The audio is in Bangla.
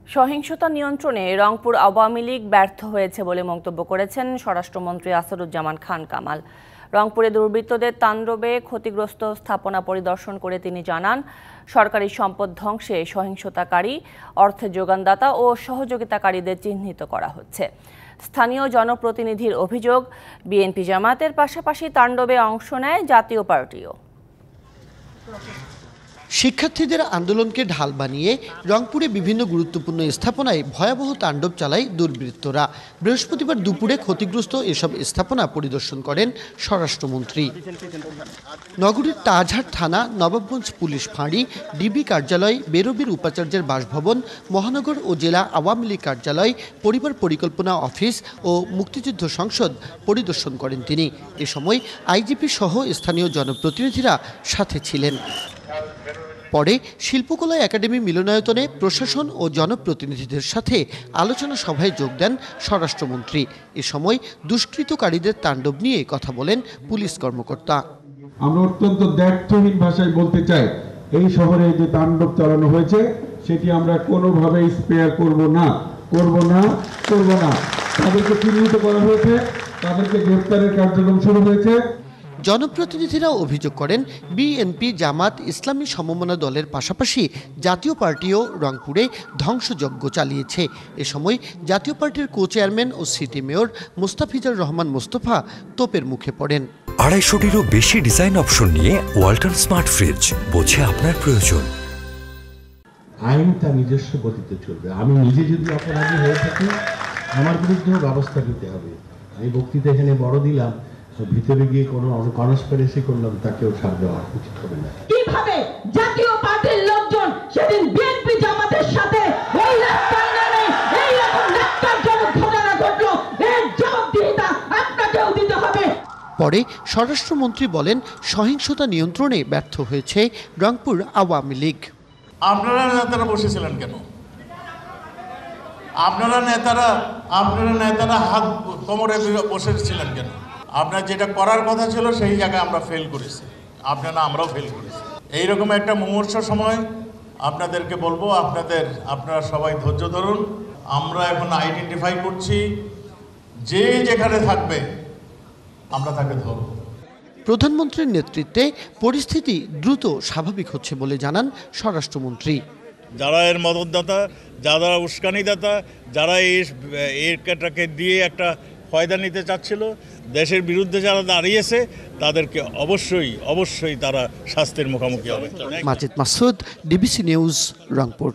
সহিংসতা নিয়ন্ত্রণে রংপুর আওয়ামী লীগ ব্যর্থ হয়েছে বলে মন্তব্য করেছেন স্বরাষ্ট্রমন্ত্রী আসাদুজ্জামান খান কামাল। রংপুরে দুর্বৃত্তদের তাণ্ডবে ক্ষতিগ্রস্ত স্থাপনা পরিদর্শন করে তিনি জানান, সরকারি সম্পদ ধ্বংসে সহিংসতাকারী, অর্থের যোগানদাতা ও সহযোগিতাকারীদের চিহ্নিত করা হচ্ছে। স্থানীয় জনপ্রতিনিধির অভিযোগ, বিএনপি জামাতের পাশাপাশি তাণ্ডবে অংশ নেয় জাতীয় পার্টিও। শিক্ষার্থীদের আন্দোলনকে ঢাল বানিয়ে রংপুরে বিভিন্ন গুরুত্বপূর্ণ স্থাপনায় ভয়াবহ তাণ্ডব চালায় দুর্বৃত্তরা। বৃহস্পতিবার দুপুরে ক্ষতিগ্রস্ত এসব স্থাপনা পরিদর্শন করেন স্বরাষ্ট্রমন্ত্রী। নগরীর তাজহাট থানা, নবাবগঞ্জ পুলিশ ফাঁড়ি, ডিবি কার্যালয়, বেরবির উপাচার্যের বাসভবন, মহানগর ও জেলা আওয়ামী লীগ কার্যালয়, পরিবার পরিকল্পনা অফিস ও মুক্তিযুদ্ধ সংসদ পরিদর্শন করেন তিনি। এ সময় আইজিপি সহ স্থানীয় জনপ্রতিনিধিরা সাথে ছিলেন। পরে শিল্পকলা একাডেমি মিলনায়তনে প্রশাসন ও জনপ্রতিনিধিদের সাথে আলোচনা সভায় যোগ দেন স্বরাষ্ট্রমন্ত্রী। এ সময় দুষ্কৃতকারীদের তাণ্ডব নিয়ে কথা বলেন পুলিশ কর্মকর্তা। আমরা অত্যন্ত দ্ব্যর্থহীন ভাষায় বলতে চাই, এই শহরে যে তাণ্ডব চালানো হয়েছে সেটি আমরা কোনোভাবেই স্পেয়ার করব না। তাদেরকে চিহ্নিত করা হয়েছে, তাদেরকে গ্রেফতারের কার্যক্রম শুরু হয়েছে। জনপ্রতিনিধিরা অভিযোগ করেন, বিএনপি, জামাত, ইসলামী সমমনা দলের পাশাপাশি জাতীয় পার্টিও রংপুরে ধ্বংসযজ্ঞ চালিয়েছে। এ সময় জাতীয় পার্টির কো চেয়ারম্যান ও সিটি মেয়র মোস্তাফিজুর রহমান মোস্তফা তোপের মুখে পড়েন। 250-টিরও বেশি ডিজাইন অপশন নিয়ে ওয়ালটন স্মার্ট ফ্রিজ, বোঝে আপনার প্রয়োজন। আইন তার নিজস্ব গতিতে চলবে। আমি নিজে যদি অপরাধী হয়ে থাকি, আমার বিরুদ্ধেও ব্যবস্থা নিতে হবে। আমি বক্তৃতা এখানে বড় দিলাম, ভিতরে গিয়ে কোনো কনস্পিরেসি করলাম, তাকেও ছাড় দেওয়া উচিত হবে না। কিভাবে জাতীয় পার্টির লোকজন সেদিন বিএনপি জামাতের সাথে এই রাস্তায় নামে এই রকম ন্যাক্কারজনক ঘটনা ঘটলো, এর জবাবদিহিতা আপনাকেও দিতে হবে। পরে স্বরাষ্ট্রমন্ত্রী বলেন, সহিংসতা নিয়ন্ত্রণে ব্যর্থ হয়েছে রংপুর আওয়ামী লীগ। আপনারা নেতারা বসেছিলেন কেন? আপনারা নেতারা হাত কোমরে বসেছিলেন কেন? আপনার যেটা করার কথা ছিল সেই জায়গায় আমরা ফেল করেছি, আমরাও ফেল করেছি। এইরকম একটা মুমূর্ষ সময় আপনাদেরকে বলবো, আপনারা সবাই ধৈর্য ধরুন। আমরা এখন আইডেন্টিফাই করছি, যে যেখানে থাকবে আমরা তাকে ধরব। প্রধানমন্ত্রীর নেতৃত্বে পরিস্থিতি দ্রুত স্বাভাবিক হচ্ছে বলে জানান স্বরাষ্ট্রমন্ত্রী। যারা এর মদতদাতা, যারা উস্কানিদাতা, যারা এটাকে দিয়ে একটা ফায়দা নিতে চাচ্ছিল, দেশের বিরুদ্ধে যারা দাঁড়িয়েছে, তাদেরকে অবশ্যই তারা শাস্তির মুখোমুখি হবে। মাজিদ মাসুদ, ডিবিসি নিউজ, রংপুর।